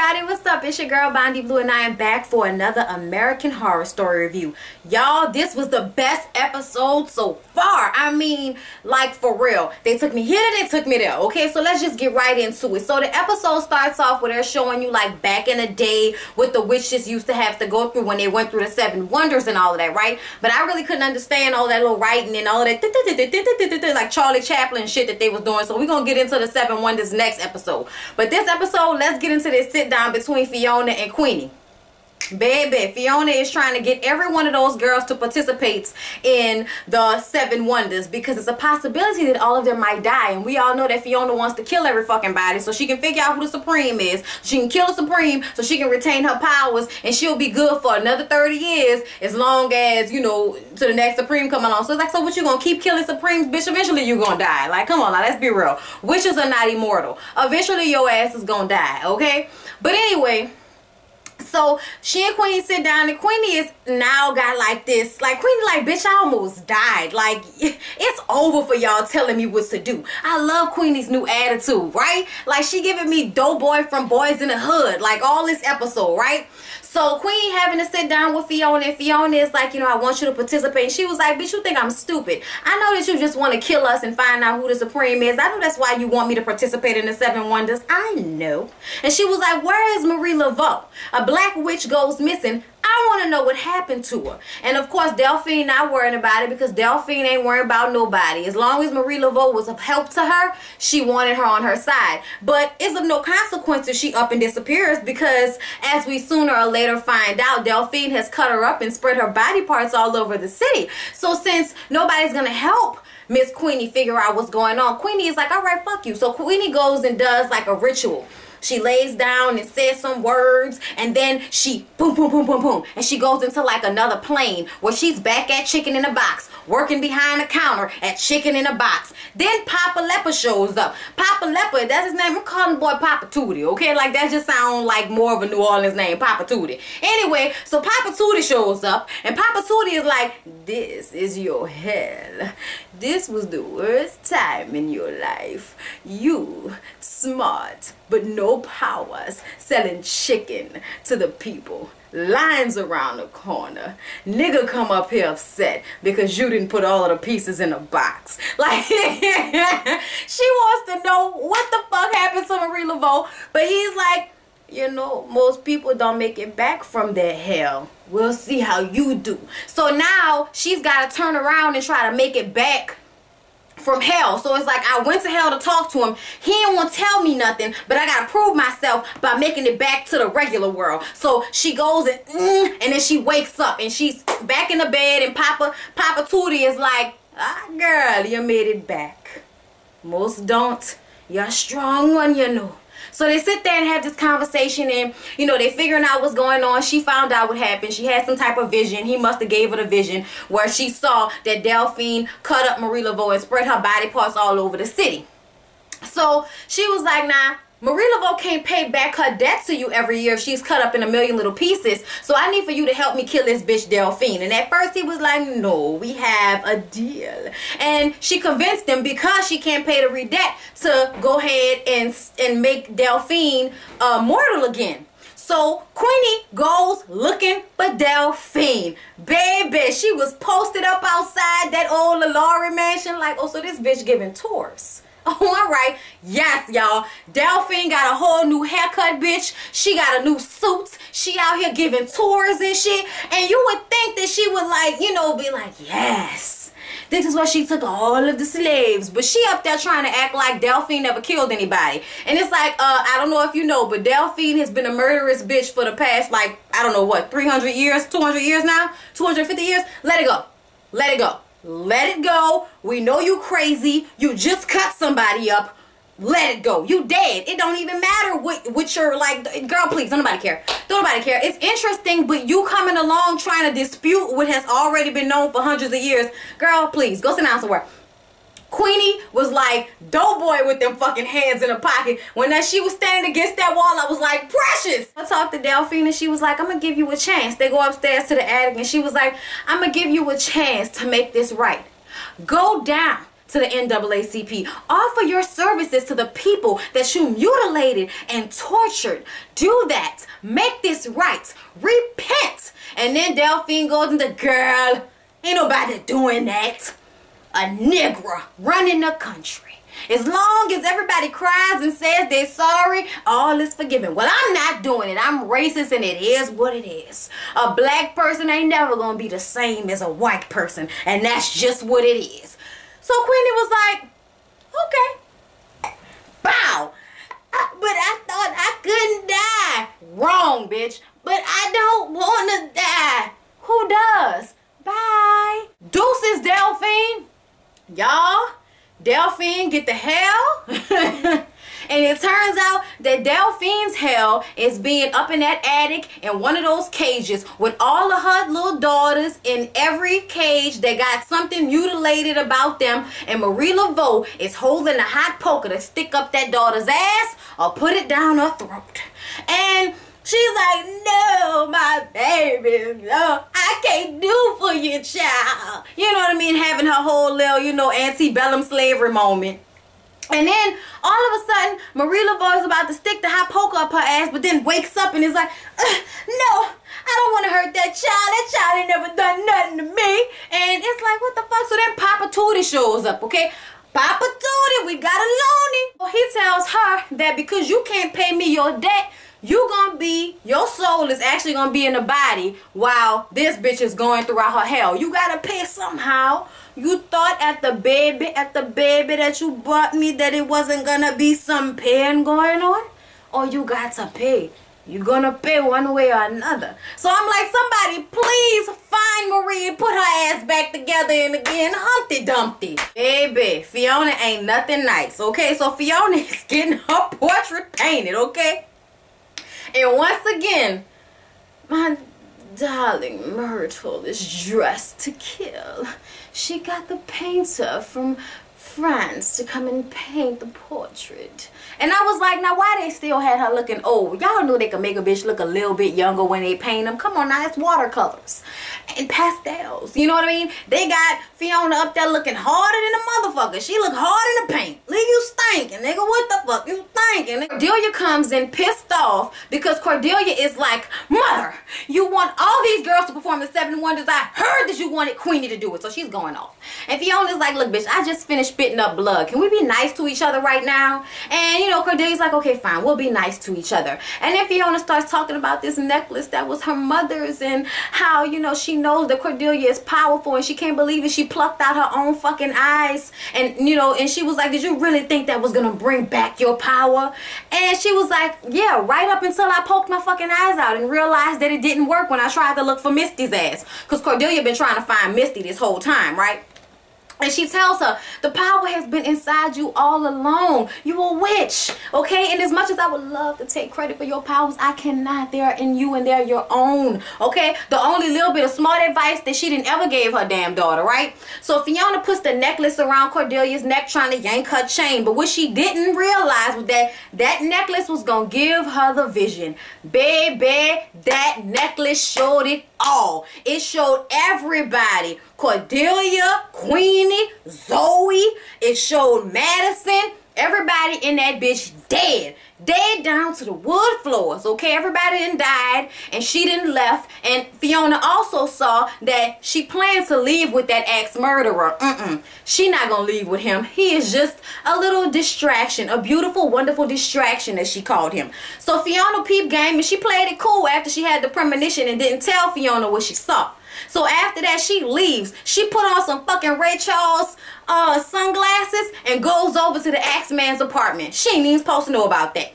everybody, what's up? It's your girl Bondi Blue and I am back for another American Horror Story review. Y'all, this was the best episode so far. I mean, like for real. They took me here, they took me there. Okay, so let's just get right into it. So the episode starts off with her showing you like back in the day what the witches used to have to go through when they went through the 7 wonders and all of that, right? But I really couldn't understand all that little writing and all that like Charlie Chaplin shit that they was doing. So we're gonna get into the 7 wonders next episode. But this episode, let's get into this sit down between Fiona and Queenie. Baby, Fiona is trying to get every one of those girls to participate in the 7 wonders because it's a possibility that all of them might die, and we all know that Fiona wants to kill every fucking body so she can figure out who the Supreme is. She can kill the Supreme so she can retain her powers, and she'll be good for another 30 years as long as, you know, to the next Supreme come along. So it's like, so what, you gonna keep killing Supremes, bitch? Eventually you gonna die. Like, come on now, let's be real. Witches are not immortal. Eventually your ass is gonna die, okay? But anyway, so she and Queenie sit down, and Queenie is now got like this, like Queenie like, bitch, I almost died. Like, it's over for y'all telling me what to do. I love Queenie's new attitude, right? Like, she giving me Doughboy from Boys in the Hood, like all this episode, right? So Queenie having to sit down with Fiona, and Fiona is like, you know, I want you to participate. And she was like, bitch, you think I'm stupid? I know that you just want to kill us and find out who the Supreme is. I know that's why you want me to participate in the 7 wonders. I know. And she was like, where is Marie Laveau? A black witch goes missing. I want to know what happened to her. And of course, Delphine not worrying about it because Delphine ain't worrying about nobody. As long as Marie Laveau was of help to her, she wanted her on her side. But it's of no consequence if she up and disappears because, as we sooner or later find out, Delphine has cut her up and spread her body parts all over the city. So since nobody's going to help Miss Queenie figure out what's going on, Queenie is like, all right, fuck you. So Queenie goes and does like a ritual. She lays down and says some words, and then she boom, boom, boom, boom, boom. And she goes into like another plane where she's back at Chicken in a Box, working behind the counter at Chicken in a Box. Then Papa Leper shows up. Papa Leper, that's his name. I'm calling the boy Papa Tootie, okay? Like, that just sounds like more of a New Orleans name, Papa Tootie. Anyway, so Papa Tootie shows up, and Papa Tootie is like, this is your hell. This was the worst time in your life. You, smart, but no powers, selling chicken to the people. Lines around the corner. Nigga come up here upset because you didn't put all of the pieces in a box. Like, she wants to know what the fuck happened to Marie Laveau. But he's like, you know, most people don't make it back from their hell. We'll see how you do. So now she's got to turn around and try to make it back from hell. So it's like, I went to hell to talk to him. He didn't want to tell me nothing, but I gotta prove myself by making it back to the regular world. So she goes and then she wakes up and she's back in the bed, and Papa Tootie is like, ah, girl, you made it back. Most don't. You're a strong one, you know. So they sit there and have this conversation, and, you know, they figuring out what's going on. She found out what happened. She had some type of vision. He must have gave her the vision where she saw that Delphine cut up Marie Laveau and spread her body parts all over the city. So she was like, nah, Marie Laveau can't pay back her debt to you every year if she's cut up in a million little pieces. So I need for you to help me kill this bitch Delphine. And at first he was like, no, we have a deal. And she convinced him, because she can't pay the debt, to go ahead and make Delphine mortal again. So Queenie goes looking for Delphine. Baby, she was posted up outside that old LaLaurie mansion like, oh, so this bitch giving tours. Oh, all right. Yes, y'all. Delphine got a whole new haircut, bitch. She got a new suit. She out here giving tours and shit. And you would think that she would, like, you know, be like, yes, this is where she took all of the slaves. But she up there trying to act like Delphine never killed anybody. And it's like, I don't know if you know, but Delphine has been a murderous bitch for the past, like, I don't know what, 300 years, 200 years now? 250 years? Let it go. Let it go. Let it go. We know you crazy. You just cut somebody up. Let it go. You dead. It don't even matter what you're like. Girl, please, don't nobody care. Don't nobody care. It's interesting, but you coming along trying to dispute what has already been known for hundreds of years. Girl, please, go sit down somewhere. Queenie was like Doughboy with them fucking hands in her pocket. When she was standing against that wall, I was like, precious. I talked to Delphine and she was like, I'm gonna give you a chance. They go upstairs to the attic and she was like, I'm gonna give you a chance to make this right. Go down to the NAACP. Offer your services to the people that you mutilated and tortured. Do that. Make this right. Repent. And then Delphine goes into, girl, ain't nobody doing that. A nigger running the country. As long as everybody cries and says they're sorry, all is forgiven. Well, I'm not doing it. I'm racist and it is what it is. A black person ain't never going to be the same as a white person. And that's just what it is. So Queenie was like, okay. Bow. But I thought I couldn't die. Wrong, bitch. But I don't want to die. Who does? Bye. Deuces, Delphine. Y'all. Delphine get the hell. And it turns out that Delphine's hell is being up in that attic in one of those cages with all of her little daughters in every cage that got something mutilated about them, and Marie Laveau is holding a hot poker to stick up that daughter's ass or put it down her throat. And she's like, no, my baby, no, I can't do for you, child. You know what I mean? Having her whole little, you know, antebellum slavery moment. And then, all of a sudden, Marie Laveau is about to stick the hot poker up her ass, but then wakes up and is like, no, I don't want to hurt that child. That child ain't never done nothing to me. And it's like, what the fuck? So then Papa Tootie shows up, okay? Papa Tootie, we got a loony. Well, he tells her that because you can't pay me your debt, your soul is actually gonna be in the body while this bitch is going throughout her hell. You gotta pay somehow. You thought at the baby that you bought me that it wasn't gonna be some pain going on? Or you got to pay. You're gonna pay one way or another. So I'm like, somebody please find Marie and put her ass back together and again, Humpty Dumpty. Baby, Fiona ain't nothing nice, okay? So Fiona is getting her portrait painted, okay? And once again, my darling Myrtle is dressed to kill. She got the painter from France to come and paint the portrait. And I was like, now why they still had her looking old? Y'all knew they could make a bitch look a little bit younger when they paint them. Come on now, it's watercolors and pastels. You know what I mean? They got Fiona up there looking harder than a motherfucker. She look hard in the paint. Leave you stinking, nigga. What the fuck? You stinking. Cordelia comes in pissed off because Cordelia is like, mother, you want all these girls to perform the 7 Wonders. I heard that you wanted Queenie to do it. So she's going off. And Fiona's like, look, bitch, I just finished spitting up blood. Can we be nice to each other right now? And, you know, Cordelia's like, okay, fine. We'll be nice to each other. And then Fiona starts talking about this necklace that was her mother's and how, you know, she knows that Cordelia is powerful and she can't believe it. She plucked out her own fucking eyes. And, you know, and she was like, did you really think that was going to bring back your power? And she was like, yeah, right up until I poked my fucking eyes out and realized that it didn't work when I tried to look for Misty's ass. Because Cordelia been trying to find Misty this whole time, right? And she tells her, the power has been inside you all along. You a witch, okay? And as much as I would love to take credit for your powers, I cannot. They are in you and they're your own, okay? The only little bit of smart advice that she didn't ever gave her damn daughter, right? So Fiona puts the necklace around Cordelia's neck trying to yank her chain. But what she didn't realize was that that necklace was going to give her the vision. Baby, that necklace showed it all. It showed everybody. Cordelia, Queenie, Zoe. It showed Madison. Everybody in that bitch dead. Dead down to the wood floors, okay? Everybody done died and she done left. And Fiona also saw that she plans to leave with that ex-murderer. She not gonna leave with him. He is just a little distraction. A beautiful, wonderful distraction, as she called him. So Fiona peeped game and she played it cool after she had the premonition and didn't tell Fiona what she saw. So after that, she leaves. She put on some fucking Ray Charles sunglasses and goes over to the Axeman's apartment. She ain't even supposed to know about that.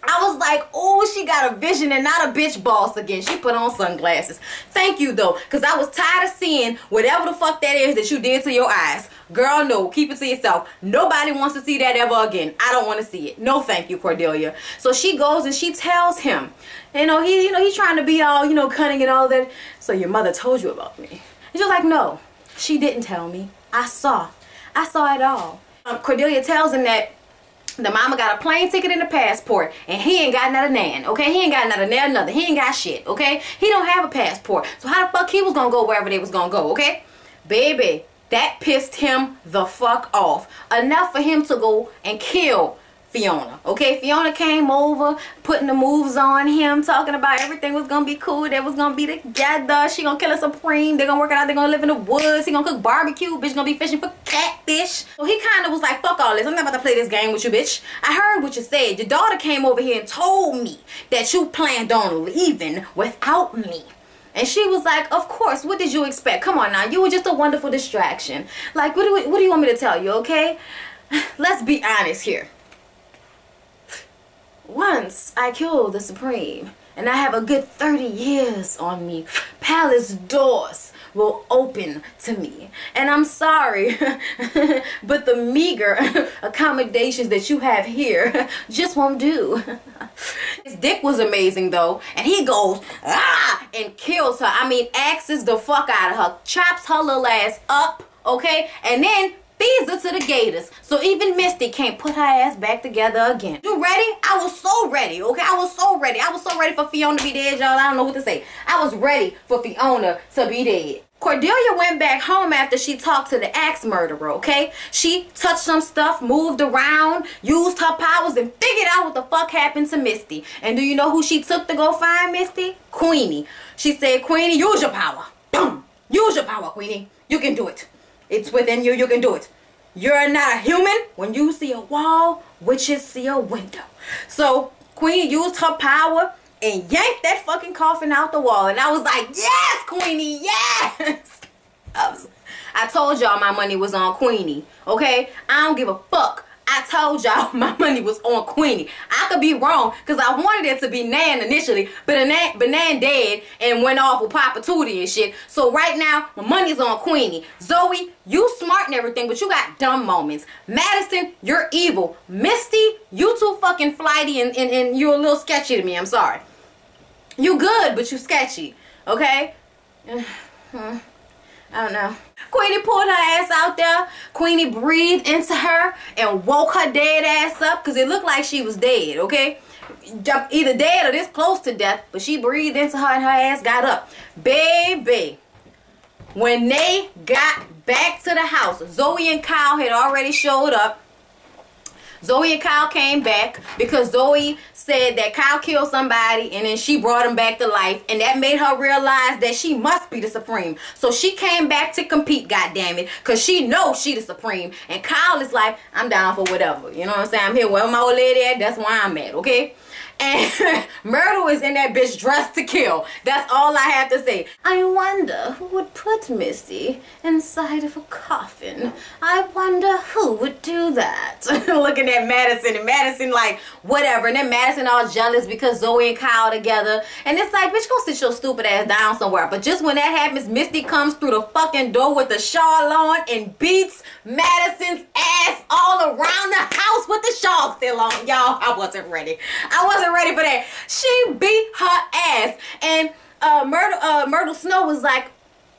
I was like, oh, she got a vision and not a bitch boss again. She put on sunglasses. Thank you, though, because I was tired of seeing whatever the fuck that is that you did to your eyes. Girl, no, keep it to yourself. Nobody wants to see that ever again. I don't want to see it. No, thank you, Cordelia. So she goes and she tells him, he's trying to be all, cunning and all that. So your mother told you about me. And she was like, no, she didn't tell me. I saw it all. Cordelia tells him that the mama got a plane ticket and a passport, and he ain't got not a nan, okay? He ain't got not a nan, nothing. He ain't got shit, okay? He don't have a passport. So how the fuck he was gonna go wherever they was gonna go, okay? Baby, That pissed him the fuck off. Enough for him to go and kill Fiona. Okay, Fiona came over, putting the moves on him, talking about everything was gonna be cool, they was gonna be together, she gonna kill a Supreme, they gonna work it out, they gonna live in the woods, he gonna cook barbecue, bitch gonna be fishing for catfish. So he kind of was like, fuck all this, I'm not about to play this game with you, bitch. I heard what you said. Your daughter came over here and told me that you planned on leaving without me. And she was like, of course, what did you expect? Come on now, you were just a wonderful distraction. Like, what do you want me to tell you, okay? Let's be honest here. Once I killed the Supreme, and I have a good 30 years on me, palace doors will open to me. And I'm sorry, but the meager accommodations that you have here just won't do. His dick was amazing though, and he goes, ah, and kills her. I mean, axes the fuck out of her, chops her little ass up, okay, and then feeds her to the gators. So even Misty can't put her ass back together again. You ready? I was so ready, okay? I was so ready. I was so ready for Fiona to be dead, y'all. I don't know what to say. I was ready for Fiona to be dead. Cordelia went back home after she talked to the axe murderer, okay? She touched some stuff, moved around, used her powers, and figured out what the fuck happened to Misty. And do you know who she took to go find Misty? Queenie. She said, Queenie, use your power. Boom! Use your power, Queenie. You can do it. It's within you. You can do it. You're not a human. When you see a wall, witches see a window. So Queenie used her power and yanked that fucking coffin out the wall. And I was like, yes, Queenie, yes. I told y'all my money was on Queenie, okay? I don't give a fuck. I told y'all my money was on Queenie. I could be wrong because I wanted it to be Nan initially, but Nan dead and went off with Papa Tootie and shit. So right now, my money's on Queenie. Zoe, you smart and everything, but you got dumb moments. Madison, you're evil. Misty, you too fucking flighty and you're a little sketchy to me. I'm sorry. You good, but you sketchy. Okay? I don't know. Queenie pulled her ass out there. Queenie breathed into her and woke her dead ass up because it looked like she was dead, okay? Either dead or this close to death, but she breathed into her and her ass got up. Baby, when they got back to the house, Zoe and Kyle had already showed up. Zoe and Kyle came back because Zoe said that Kyle killed somebody and then she brought him back to life, and that made her realize that she must be the Supreme. So she came back to compete, goddammit, because she knows she the Supreme. And Kyle is like, I'm down for whatever. You know what I'm saying? I'm here where my old lady at, that's where I'm at, okay? And Myrtle is in that bitch dressed to kill. That's all I have to say. I wonder who would put Misty inside of a coffin. I wonder who would do that. Looking at Madison, and Madison like, whatever. And then Madison all jealous because Zoe and Kyle together. And it's like, bitch, go sit your stupid ass down somewhere. But just when that happens, Misty comes through the fucking door with the shawl on and beats Madison's ass all around the house with the shawl still on. Y'all, I wasn't ready. I wasn't ready for that. She beat her ass. And Myrtle Snow was like,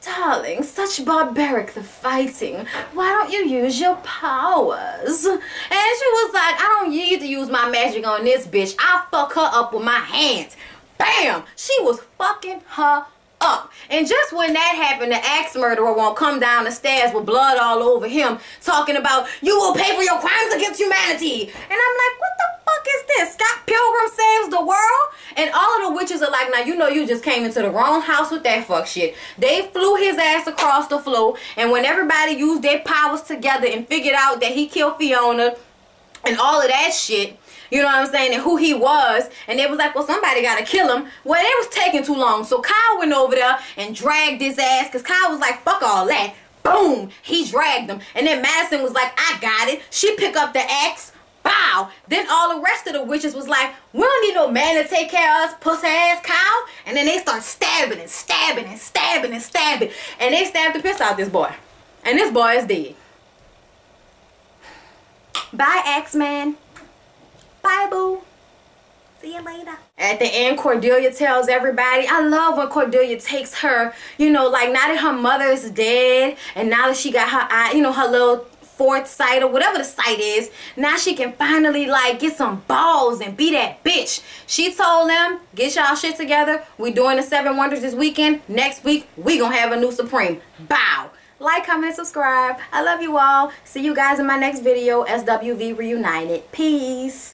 darling, such barbaric the fighting. Why don't you use your powers? And she was like, I don't need to use my magic on this bitch. I'll fuck her up with my hands. Bam! She was fucking her up. And just when that happened, the axe murderer won't come down the stairs with blood all over him, talking about, you will pay for your crimes against humanity. And I'm like, what the fuck is this? Scott Pilgrim saves the world? And all of the witches are like, now you know you just came into the wrong house with that fuck shit. They flew his ass across the floor, and when everybody used their powers together and figured out that he killed Fiona and all of that shit, you know what I'm saying, and who he was, and they was like, well, somebody gotta kill him. Well, it was taking too long, so Kyle went over there and dragged his ass, because Kyle was like, fuck all that. Boom, he dragged him. And then Madison was like, I got it. She picked up the axe. Bow. Then all the rest of the witches was like, we don't need no man to take care of us, pussy ass Kyle. And then they start stabbing and stabbing and stabbing and stabbing, and they stabbed the piss out this boy, and this boy is dead. Bye, Axeman. Bye, boo. See you later. At the end, Cordelia tells everybody, I love when Cordelia takes her, you know, like now that her mother is dead, and now that she got her eye, you know, her little fourth sight or whatever the sight is, now she can finally like get some balls and be that bitch. She told them, get y'all shit together. We doing the 7 Wonders this weekend. Next week, we gonna have a new Supreme. Bow. Like, comment, subscribe. I love you all. See you guys in my next video. SWV Reunited. Peace.